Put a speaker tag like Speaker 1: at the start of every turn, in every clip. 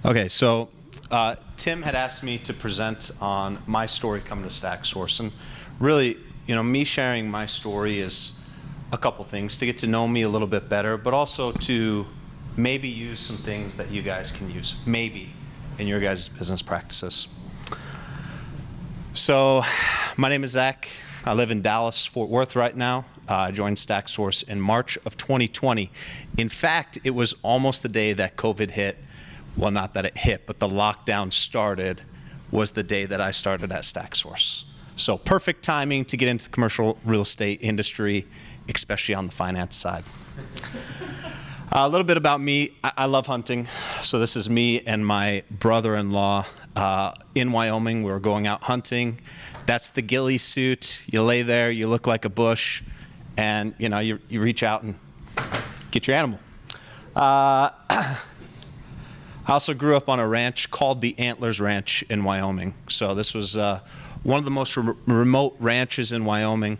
Speaker 1: Okay, so Tim had asked me to present on my story coming to StackSource, and really, me sharing my story is a couple things: to get to know me a little bit better, but also to maybe use some things that you guys can use, maybe, in your guys' business practices. So, my name is Zach. I live in Dallas, Fort Worth right now. I joined StackSource in March of 2020. In fact, it was almost the day that COVID hit. Well, not that it hit, but the lockdown started was the day that I started at StackSource. So perfect timing to get into the commercial real estate industry, especially on the finance side. A little bit about me. I love hunting. So this is me and my brother-in-law in Wyoming. We were going out hunting. That's the ghillie suit. You lay there, you look like a bush, and you reach out and get your animal. I also grew up on a ranch called the Antlers Ranch in Wyoming. So this was one of the most remote ranches in Wyoming.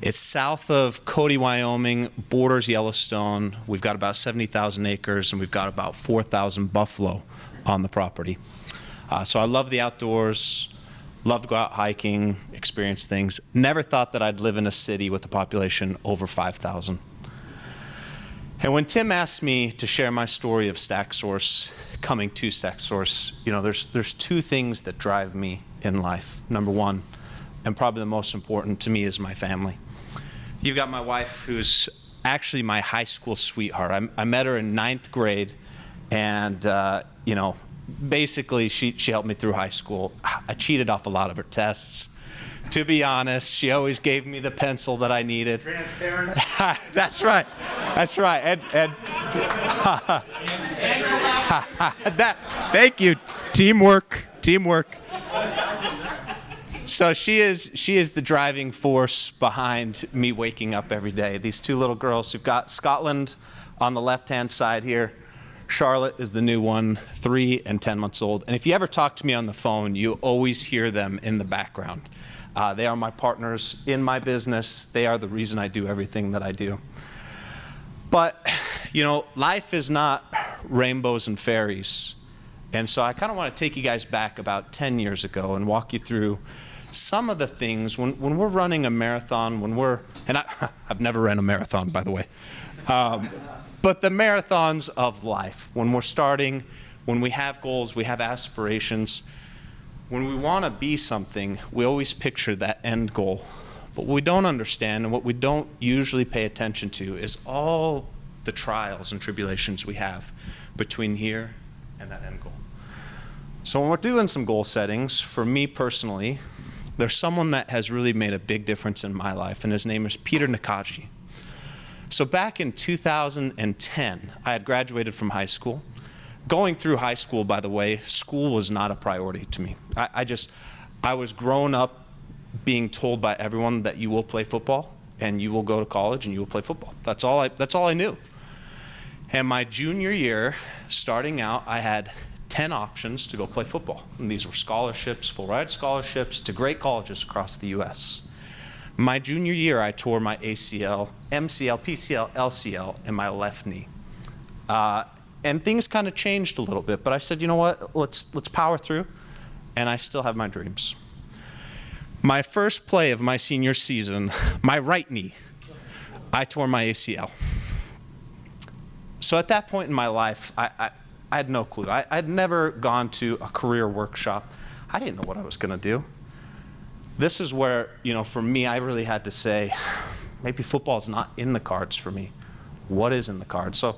Speaker 1: It's south of Cody, Wyoming, borders Yellowstone. We've got about 70,000 acres, and we've got about 4,000 buffalo on the property. So I love the outdoors, love to go out hiking, experience things. Never thought that I'd live in a city with a population over 5,000. And when Tim asked me to share my story of StackSource, coming to StackSource, there's two things that drive me in life. Number one, and probably the most important to me, is my family. You've got my wife, who's actually my high school sweetheart. I met her in 9th grade, and basically she helped me through high school. I cheated off a lot of her tests. To be honest, she always gave me the pencil that I needed.
Speaker 2: Transparent.
Speaker 1: That's right. That's right. And thank you. Teamwork. So she is the driving force behind me waking up every day. These two little girls, we've got Scotland on the left-hand side here. Charlotte is the new one, 3 and 10 months old. And if you ever talk to me on the phone, you always hear them in the background. They are my partners in my business. They are the reason I do everything that I do. But, life is not rainbows and fairies. And so I kind of want to take you guys back about 10 years ago and walk you through some of the things when we're running a marathon, and I've never ran a marathon, by the way, but the marathons of life, when we're starting, when we have goals, we have aspirations. When we want to be something, we always picture that end goal. But what we don't understand, and what we don't usually pay attention to, is all the trials and tribulations we have between here and that end goal. So when we're doing some goal settings, for me personally, there's someone that has really made a big difference in my life, and his name is Peter Nakaji. So back in 2010, I had graduated from high school. Going through high school, by the way, school was not a priority to me. I was grown up being told by everyone that you will play football and you will go to college and you will play football. That's all I knew. And my junior year, starting out, I had 10 options to go play football. And these were scholarships, full ride scholarships to great colleges across the US. My junior year, I tore my ACL, MCL, PCL, LCL in my left knee. And things kind of changed a little bit, but I said, you know what, let's power through, and I still have my dreams. My first play of my senior season, my right knee, I tore my ACL. So at that point in my life, I had no clue. I'd never gone to a career workshop. I didn't know what I was going to do. This is where, for me, I really had to say, maybe football is not in the cards for me. What is in the cards? So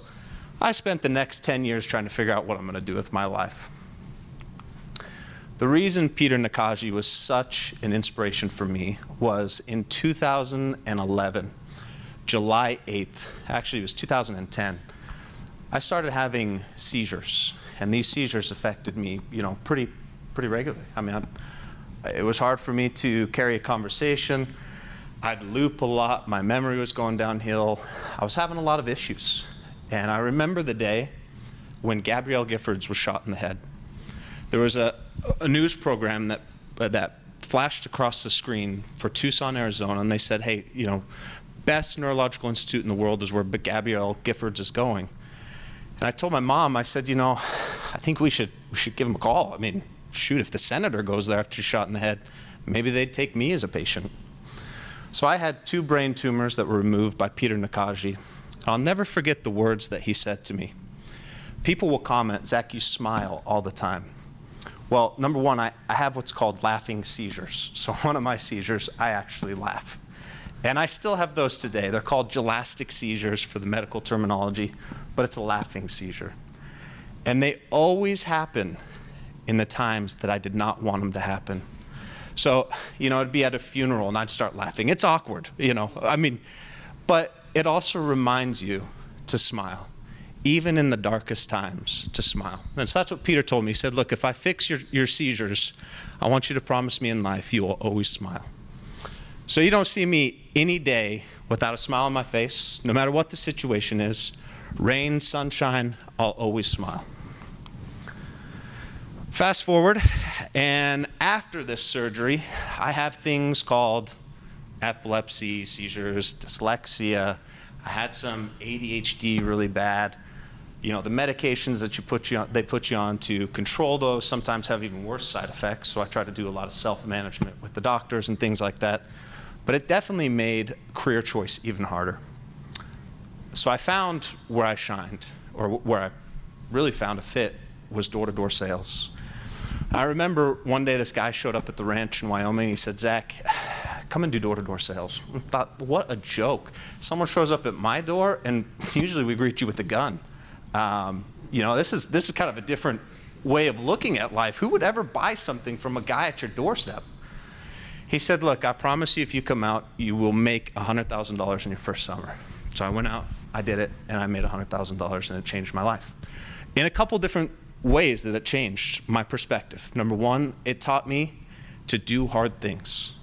Speaker 1: I spent the next 10 years trying to figure out what I'm going to do with my life. The reason Peter Nakaji was such an inspiration for me was in 2011, July 8th, actually it was 2010, I started having seizures. And these seizures affected me, pretty regularly. I mean, it was hard for me to carry a conversation. I'd loop a lot. My memory was going downhill. I was having a lot of issues. And I remember the day when Gabrielle Giffords was shot in the head. There was a news program that flashed across the screen for Tucson, Arizona, and they said, hey, best neurological institute in the world is where Gabrielle Giffords is going. And I told my mom, I said, I think we should give him a call. I mean, shoot, if the senator goes there after shot in the head, maybe they'd take me as a patient. So I had 2 brain tumors that were removed by Peter Nakaji. I'll never forget the words that he said to me. People will comment, Zach, you smile all the time. Well, number one, I have what's called laughing seizures. So one of my seizures, I actually laugh. And I still have those today. They're called gelastic seizures for the medical terminology, but it's a laughing seizure. And they always happen in the times that I did not want them to happen. So, it'd be at a funeral and I'd start laughing. It's awkward, but it also reminds you to smile, even in the darkest times, to smile. And so that's what Peter told me. He said, look, if I fix your seizures, I want you to promise me in life you will always smile. So you don't see me any day without a smile on my face, no matter what the situation is, rain, sunshine, I'll always smile. Fast forward, and after this surgery, I have things called epilepsy, seizures, dyslexia. I had some ADHD really bad. The medications that they put you on to control those sometimes have even worse side effects. So I try to do a lot of self-management with the doctors and things like that. But it definitely made career choice even harder. So I found where I shined, or where I really found a fit, was door-to-door sales. I remember one day this guy showed up at the ranch in Wyoming. He said, Zach, come and do door-to-door sales. I thought, what a joke. Someone shows up at my door, and usually we greet you with a gun. This is kind of a different way of looking at life. Who would ever buy something from a guy at your doorstep? He said, look, I promise you if you come out, you will make $100,000 in your first summer. So I went out, I did it, and I made $100,000, and it changed my life. In a couple different ways that it changed my perspective. Number one, it taught me to do hard things.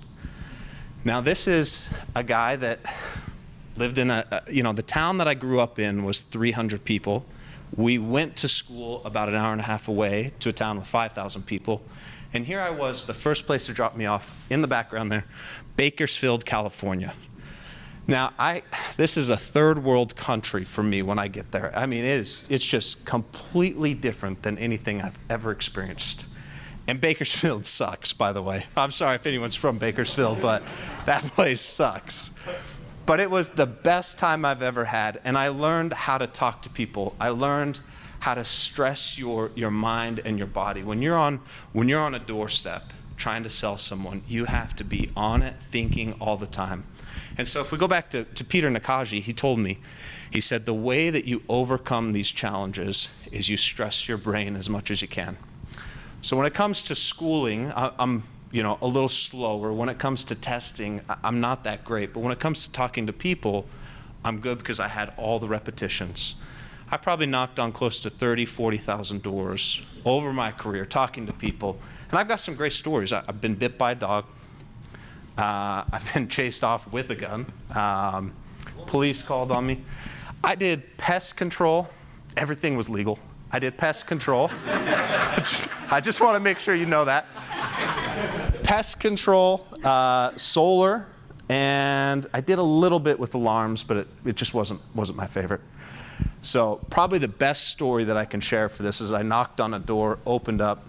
Speaker 1: Now this is a guy that lived in the town that I grew up in was 300 people. We went to school about an hour and a half away to a town with 5,000 people. And here I was, the first place to drop me off, in the background there, Bakersfield, California. Now, this is a third world country for me when I get there. I mean, it's just completely different than anything I've ever experienced. And Bakersfield sucks, by the way. I'm sorry if anyone's from Bakersfield, but that place sucks. But it was the best time I've ever had, and I learned how to talk to people. I learned how to stress your mind and your body. When you're on a doorstep trying to sell someone, you have to be on it, thinking all the time. And so if we go back to Peter Nakaji, he told me, he said, the way that you overcome these challenges is you stress your brain as much as you can. So when it comes to schooling, I'm a little slower. When it comes to testing, I'm not that great. But when it comes to talking to people, I'm good because I had all the repetitions. I probably knocked on close to 30, 40,000 doors over my career, talking to people. And I've got some great stories. I've been bit by a dog. I've been chased off with a gun. Police called on me. I did pest control. Everything was legal. I did pest control. I just want to make sure you know that. Pest control, solar, and I did a little bit with alarms, but it just wasn't my favorite. So probably the best story that I can share for this is I knocked on a door, opened up,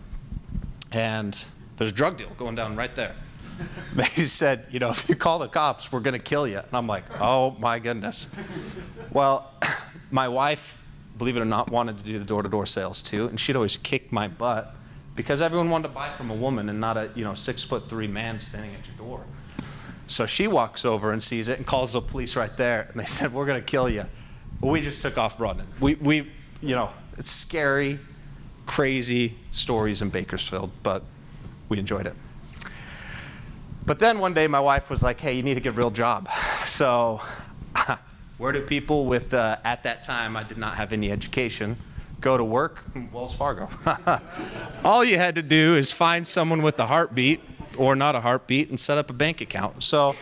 Speaker 1: and there's a drug deal going down right there. They said, if you call the cops, we're going to kill you. And I'm like, oh my goodness. Well, my wife, believe it or not, wanted to do the door-to-door sales too, and she'd always kick my butt because everyone wanted to buy from a woman and not a 6'3" man standing at your door. So she walks over and sees it and calls the police right there, and they said, we're going to kill you. We just took off running. It's scary, crazy stories in Bakersfield, but we enjoyed it. But then one day my wife was like, hey, you need to get a real job. So where do people with, at that time, I did not have any education, go to work? Wells Fargo. All you had to do is find someone with a heartbeat, or not a heartbeat, and set up a bank account. So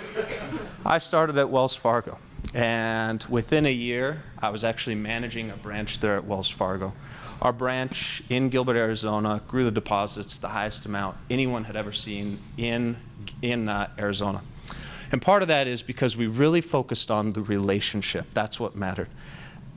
Speaker 1: I started at Wells Fargo. And within a year, I was actually managing a branch there at Wells Fargo. Our branch in Gilbert, Arizona, grew the deposits the highest amount anyone had ever seen in Arizona. And part of that is because we really focused on the relationship. That's what mattered.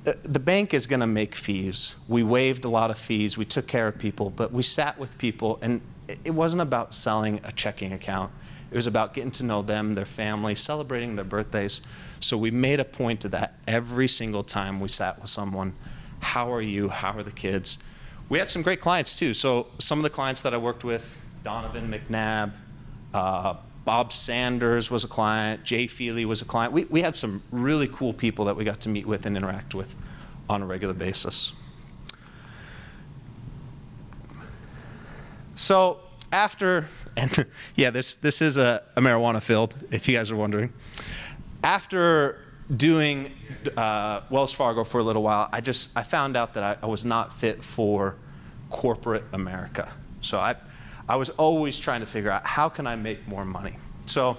Speaker 1: the bank is going to make fees. We waived a lot of fees. We took care of people, but we sat with people, and it wasn't about selling a checking account. It was about getting to know them, their family, celebrating their birthdays. So we made a point of that every single time we sat with someone. How are you? How are the kids? We had some great clients too. So some of the clients that I worked with, Donovan McNabb, Bob Sanders was a client, Jay Feely was a client. We had some really cool people that we got to meet with and interact with on a regular basis. So after, and yeah, this is a marijuana field, if you guys are wondering. After doing Wells Fargo for a little while, I found out that I was not fit for corporate America. So I was always trying to figure out, how can I make more money? So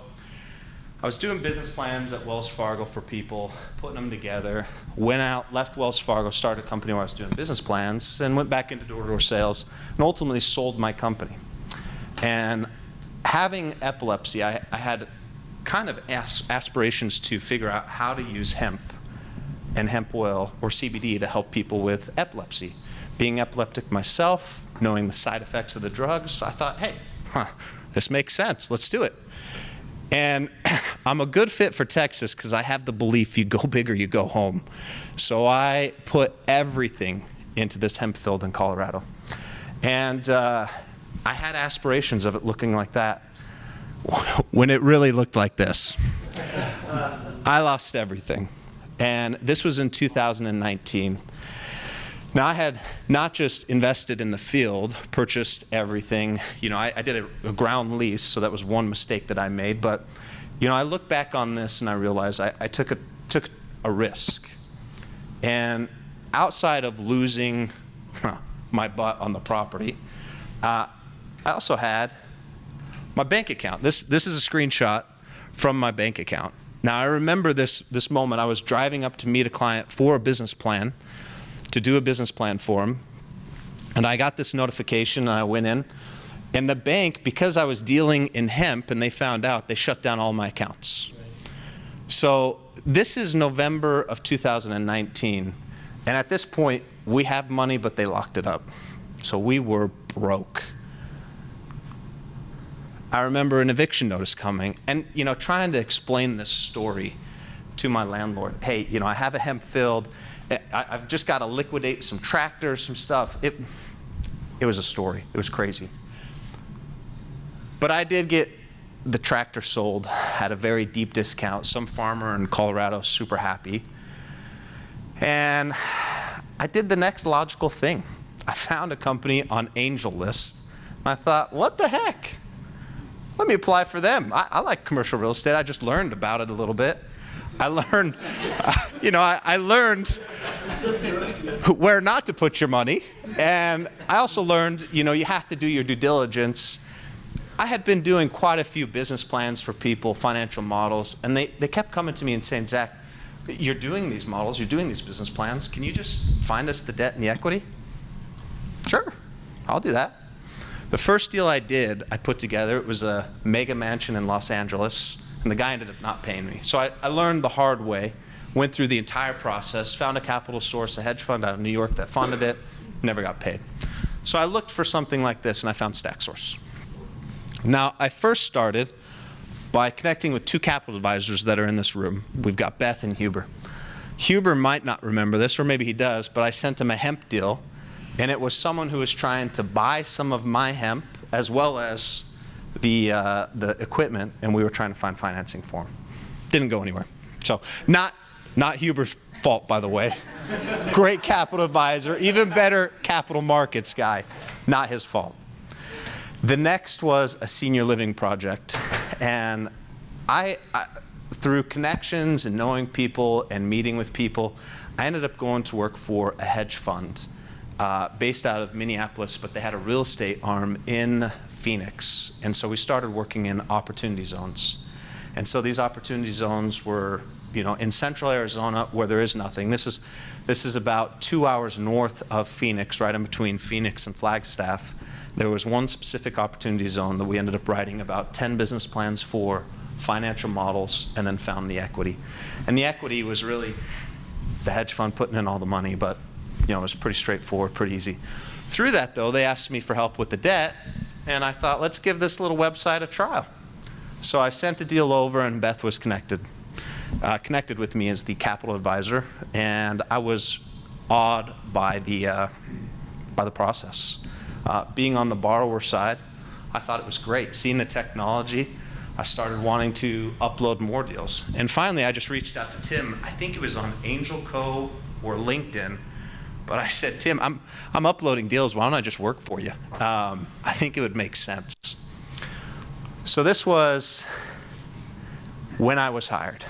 Speaker 1: I was doing business plans at Wells Fargo for people, putting them together, went out, left Wells Fargo, started a company where I was doing business plans, and went back into door-to-door sales, and ultimately sold my company. And having epilepsy, I had kind of aspirations to figure out how to use hemp and hemp oil or CBD to help people with epilepsy. Being epileptic myself, knowing the side effects of the drugs, I thought, hey, this makes sense, let's do it. And I'm a good fit for Texas because I have the belief you go big or you go home. So I put everything into this hemp field in Colorado. And I had aspirations of it looking like that when it really looked like this. I lost everything. And this was in 2019. Now, I had not just invested in the field, purchased everything. You know, I did a ground lease, so that was one mistake that I made. But, you know, I look back on this and I realized I took a risk. And outside of losing my butt on the property, I also had my bank account. This is a screenshot from my bank account. Now, I remember this moment. I was driving up to meet a client for a business plan, to do a business plan for him. And I got this notification, and I went in. And the bank, because I was dealing in hemp and they found out, they shut down all my accounts. So this is November of 2019. And at this point, we have money, but they locked it up. So we were broke. I remember an eviction notice coming, and you know, trying to explain this story to my landlord. Hey, you know, I have a hemp field. I've just got to liquidate some tractors, some stuff. It was a story. It was crazy. But I did get the tractor sold at a very deep discount. Some farmer in Colorado, super happy. And I did the next logical thing. I found a company on Angel List. And I thought, what the heck? Let me apply for them. I like commercial real estate. I just learned about it a little bit. I learned, you know, I learned where not to put your money. And I also learned, you know, you have to do your due diligence. I had been doing quite a few business plans for people, financial models, and they kept coming to me and saying, Zach, you're doing these models, you're doing these business plans. Can you just find us the debt and the equity? Sure, I'll do that. The first deal I did, I put together, it was a mega mansion in Los Angeles. And the guy ended up not paying me. So I learned the hard way, went through the entire process, found a capital source, a hedge fund out of New York that funded it, never got paid. So I looked for something like this, and I found StackSource. Now, I first started by connecting with two capital advisors that are in this room. We've got Beth and Huber. Huber might not remember this, or maybe he does, but I sent him a hemp deal, and it was someone who was trying to buy some of my hemp as well as the equipment, and we were trying to find financing for him. Didn't go anywhere. So not Huber's fault, by the way. Great capital advisor, even better capital markets guy. Not his fault. The next was a senior living project, and I through connections and knowing people and meeting with people, I ended up going to work for a hedge fund based out of Minneapolis, but they had a real estate arm in Phoenix. And so we started working in opportunity zones. And so these opportunity zones were, you know, in central Arizona where there is nothing. This is about 2 hours north of Phoenix, right in between Phoenix and Flagstaff. There was one specific opportunity zone that we ended up writing about 10 business plans for, financial models, and then found the equity. And the equity was really the hedge fund putting in all the money, but it was pretty straightforward, pretty easy. Through that, though, they asked me for help with the debt, and I thought, let's give this little website a trial. So I sent a deal over, and Beth was connected with me as the capital advisor, and I was awed by the process. Being on the borrower side, I thought it was great. Seeing the technology, I started wanting to upload more deals. And finally, I just reached out to Tim. I think it was on Angel Co. or LinkedIn. But I said, Tim, I'm uploading deals. Why don't I just work for you? I think it would make sense. So this was when I was hired.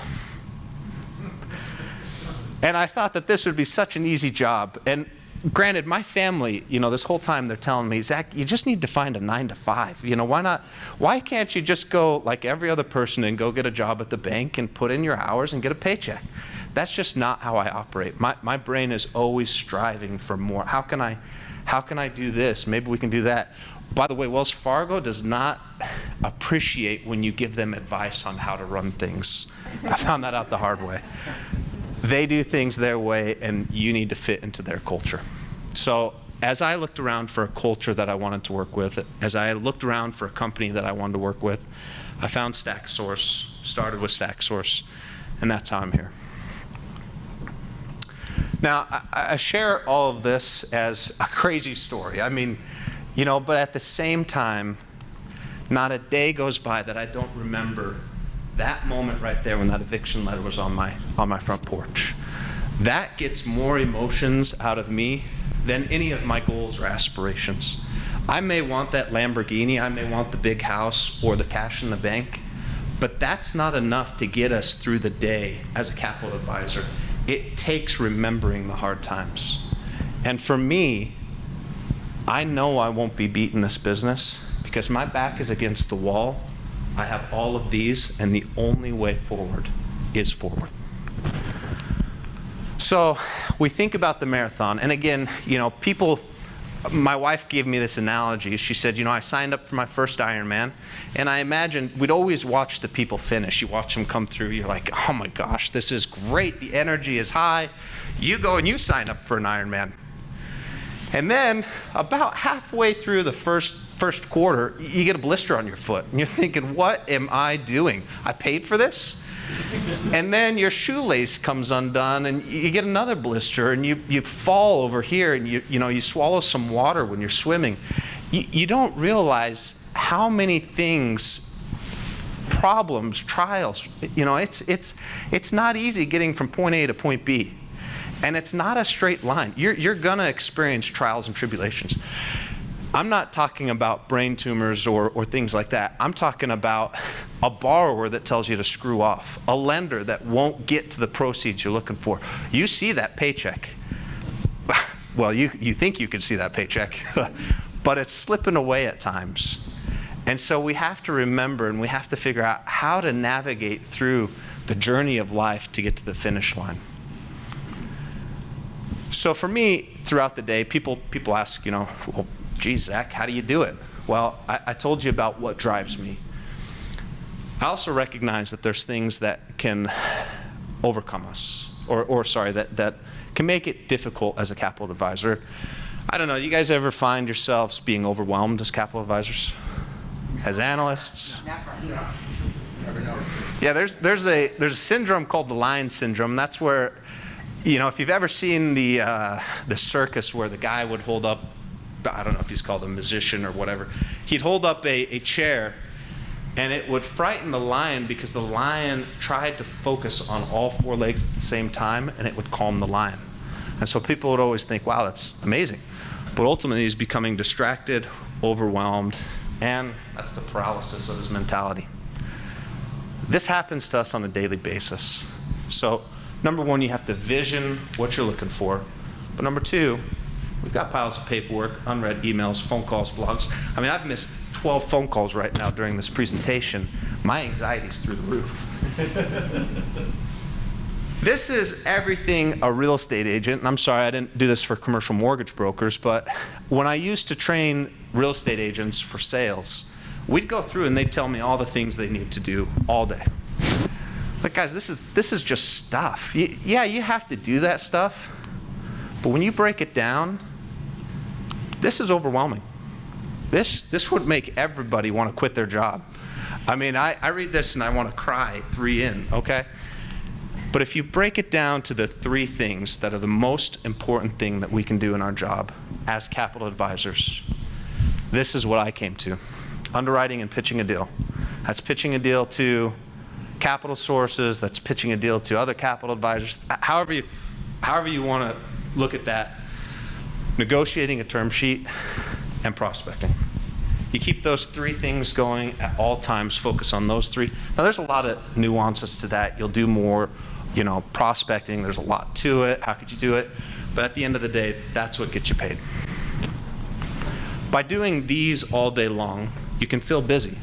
Speaker 1: And I thought that this would be such an easy job. And granted, my family, this whole time they're telling me, Zach, you just need to find a 9 to 5. Why not? Why can't you just go like every other person and go get a job at the bank and put in your hours and get a paycheck? That's just not how I operate. My brain is always striving for more. How can I do this? Maybe we can do that. By the way, Wells Fargo does not appreciate when you give them advice on how to run things. I found that out the hard way. They do things their way, and you need to fit into their culture. So as I looked around for a culture that I wanted to work with, as I looked around for a company that I wanted to work with, I found StackSource, started with StackSource, and that's how I'm here. Now, I share all of this as a crazy story. I mean, but at the same time, not a day goes by that I don't remember that moment right there when that eviction letter was on my front porch. That gets more emotions out of me than any of my goals or aspirations. I may want that Lamborghini, I may want the big house or the cash in the bank, but that's not enough to get us through the day as a capital advisor. It takes remembering the hard times. And for me, I know I won't be beating this business because my back is against the wall. I have all of these, and the only way forward is forward. So we think about the marathon, and again, people, my wife gave me this analogy. She said, I signed up for my first Ironman, and I imagined we'd always watch the people finish. You watch them come through, you're like, oh my gosh, this is great, the energy is high. You go and you sign up for an Ironman. And then about halfway through the first quarter, you get a blister on your foot, and you're thinking, what am I doing? I paid for this? And then your shoelace comes undone, and you get another blister, and you fall over here, and you swallow some water when you're swimming. You don't realize how many things, problems, trials, it's not easy getting from point A to point B. And it's not a straight line. You're going to experience trials and tribulations. I'm not talking about brain tumors or things like that. I'm talking about a borrower that tells you to screw off, a lender that won't get to the proceeds you're looking for. You see that paycheck. Well, you think you can see that paycheck, but it's slipping away at times. And so we have to remember, and we have to figure out how to navigate through the journey of life to get to the finish line. So for me, throughout the day, people ask, well, geez, Zach, how do you do it? Well, I told you about what drives me. I also recognize that there's things that can overcome us, that can make it difficult as a capital advisor. I don't know, you guys ever find yourselves being overwhelmed as capital advisors? As analysts? Yeah, there's a syndrome called the lion syndrome. That's where, if you've ever seen the circus where the guy would hold up, I don't know if he's called a musician or whatever, he'd hold up a chair, and it would frighten the lion because the lion tried to focus on all four legs at the same time, and it would calm the lion. And so people would always think, wow, that's amazing. But ultimately he's becoming distracted, overwhelmed, and that's the paralysis of his mentality. This happens to us on a daily basis. So number one, you have to vision what you're looking for. But number two, we've got piles of paperwork, unread emails, phone calls, blogs. I mean, I've missed 12 phone calls right now during this presentation. My anxiety's through the roof. This is everything a real estate agent, and I'm sorry I didn't do this for commercial mortgage brokers, but when I used to train real estate agents for sales, we'd go through and they'd tell me all the things they need to do all day. But guys, this is just stuff. Yeah, you have to do that stuff, but when you break it down, this is overwhelming. This would make everybody want to quit their job. I mean, I read this and I want to cry 3 in, okay? But if you break it down to the 3 things that are the most important thing that we can do in our job as capital advisors, this is what I came to. Underwriting and pitching a deal. That's pitching a deal to capital sources, that's pitching a deal to other capital advisors. However you want to look at that. Negotiating a term sheet and prospecting. You keep those 3 things going at all times, focus on those 3. Now there's a lot of nuances to that. You'll do more, prospecting, there's a lot to it. How could you do it? But at the end of the day, that's what gets you paid. By doing these all day long, you can feel busy.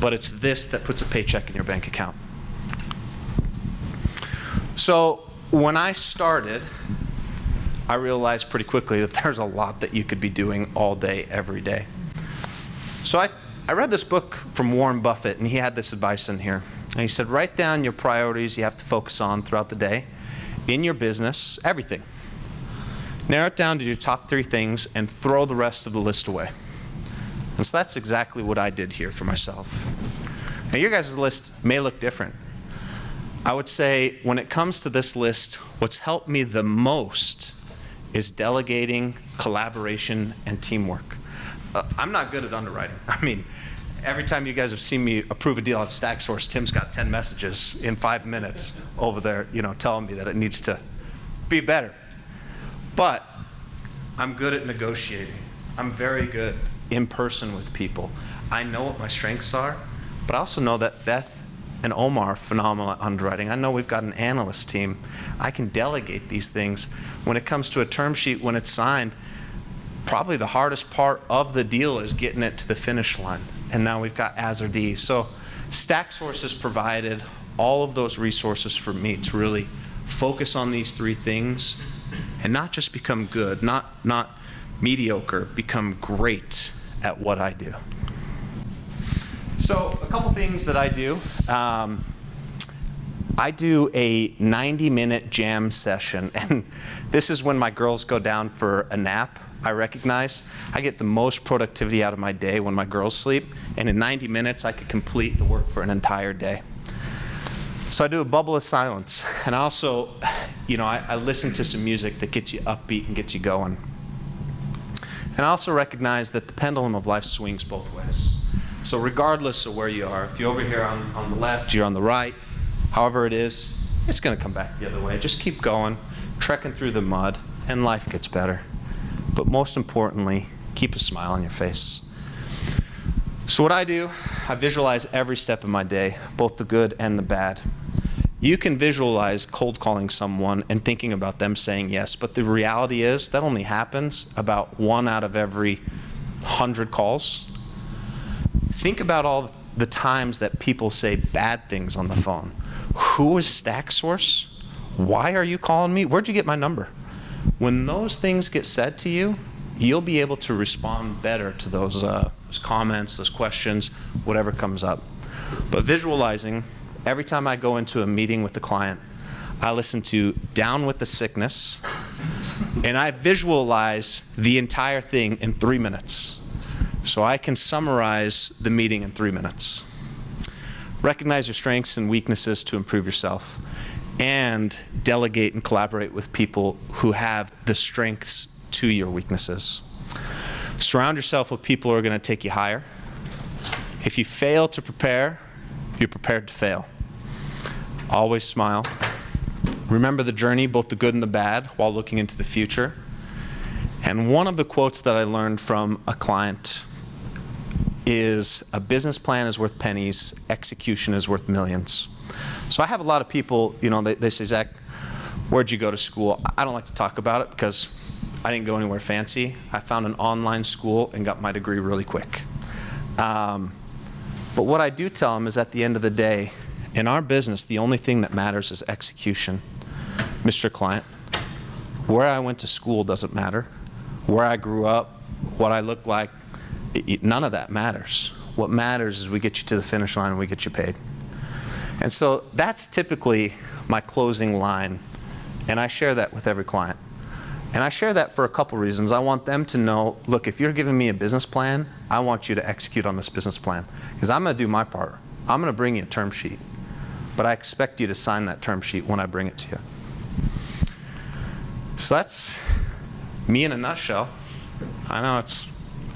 Speaker 1: But it's this that puts a paycheck in your bank account. So when I started, I realized pretty quickly that there's a lot that you could be doing all day, every day. So I read this book from Warren Buffett, and he had this advice in here. And he said, write down your priorities you have to focus on throughout the day, in your business, everything. Narrow it down to your top 3 things and throw the rest of the list away. And so that's exactly what I did here for myself. Now your guys' list may look different. I would say when it comes to this list, what's helped me the most is delegating, collaboration, and teamwork. I'm not good at underwriting. I mean, every time you guys have seen me approve a deal on StackSource, Tim's got 10 messages in 5 minutes over there, telling me that it needs to be better. But I'm good at negotiating. I'm very good in person with people. I know what my strengths are, but I also know that Beth and Omar are phenomenal at underwriting. I know we've got an analyst team. I can delegate these things. When it comes to a term sheet, when it's signed, probably the hardest part of the deal is getting it to the finish line. And now we've got As or D. So StackSource has provided all of those resources for me to really focus on these 3 things and not just become good, not mediocre, become great at what I do. So a couple things that I do. I do a 90-minute jam session, and this is when my girls go down for a nap. I recognize I get the most productivity out of my day when my girls sleep, and in 90 minutes I could complete the work for an entire day. So I do a bubble of silence, and I also, I listen to some music that gets you upbeat and gets you going. And I also recognize that the pendulum of life swings both ways. So regardless of where you are, if you're over here on the left, you're on the right, however it is, it's going to come back the other way. Just keep going, trekking through the mud, and life gets better. But most importantly, keep a smile on your face. So what I do, I visualize every step of my day, both the good and the bad. You can visualize cold calling someone and thinking about them saying yes, but the reality is that only happens about 1 out of every 100 calls. Think about all the times that people say bad things on the phone. Who is StackSource? Why are you calling me? Where'd you get my number? When those things get said to you, you'll be able to respond better to those comments, those questions, whatever comes up. But visualizing, every time I go into a meeting with the client, I listen to Down with the Sickness, and I visualize the entire thing in 3 minutes. So I can summarize the meeting in 3 minutes. Recognize your strengths and weaknesses to improve yourself, and delegate and collaborate with people who have the strengths to your weaknesses. Surround yourself with people who are going to take you higher. If you fail to prepare, you're prepared to fail. Always smile. Remember the journey, both the good and the bad, while looking into the future. And one of the quotes that I learned from a client is, a business plan is worth pennies, execution is worth millions. So I have a lot of people, they say, Zach, where'd you go to school? I don't like to talk about it because I didn't go anywhere fancy. I found an online school and got my degree really quick. But what I do tell them is, at the end of the day, in our business, the only thing that matters is execution. Mr. Client, where I went to school doesn't matter. Where I grew up, what I look like, none of that matters. What matters is we get you to the finish line and we get you paid. And so that's typically my closing line, and I share that with every client. And I share that for a couple reasons. I want them to know, look, if you're giving me a business plan, I want you to execute on this business plan, because I'm going to do my part. I'm going to bring you a term sheet, but I expect you to sign that term sheet when I bring it to you. So that's me in a nutshell. I know it's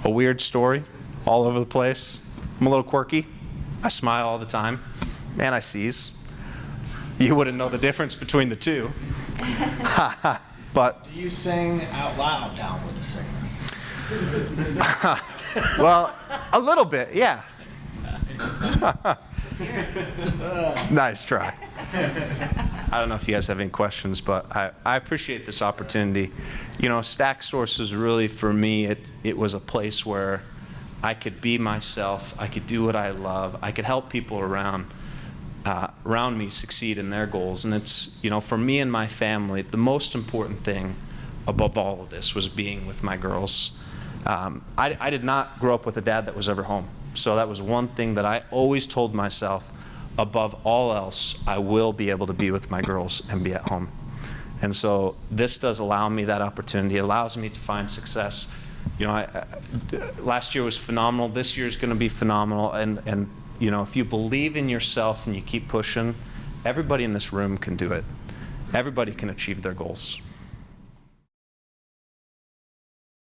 Speaker 1: a weird story, all over the place. I'm a little quirky. I smile all the time, and I seize. You wouldn't know the difference between the two. But
Speaker 2: do you sing out loud down with the sickness?
Speaker 1: well, a little bit, yeah. Nice try. I don't know if you guys have any questions, but I appreciate this opportunity. You know, StackSource is really, for me, it was a place where I could be myself, I could do what I love, I could help people around me succeed in their goals. And it's, you know, for me and my family, the most important thing above all of this was being with my girls. I did not grow up with a dad that was ever home. So that was one thing that I always told myself, above all else, I will be able to be with my girls and be at home. And so this does allow me that opportunity. It allows me to find success. You know, last year was phenomenal. This year is going to be phenomenal. And you know, if you believe in yourself and you keep pushing, everybody in this room can do it. Everybody can achieve their goals.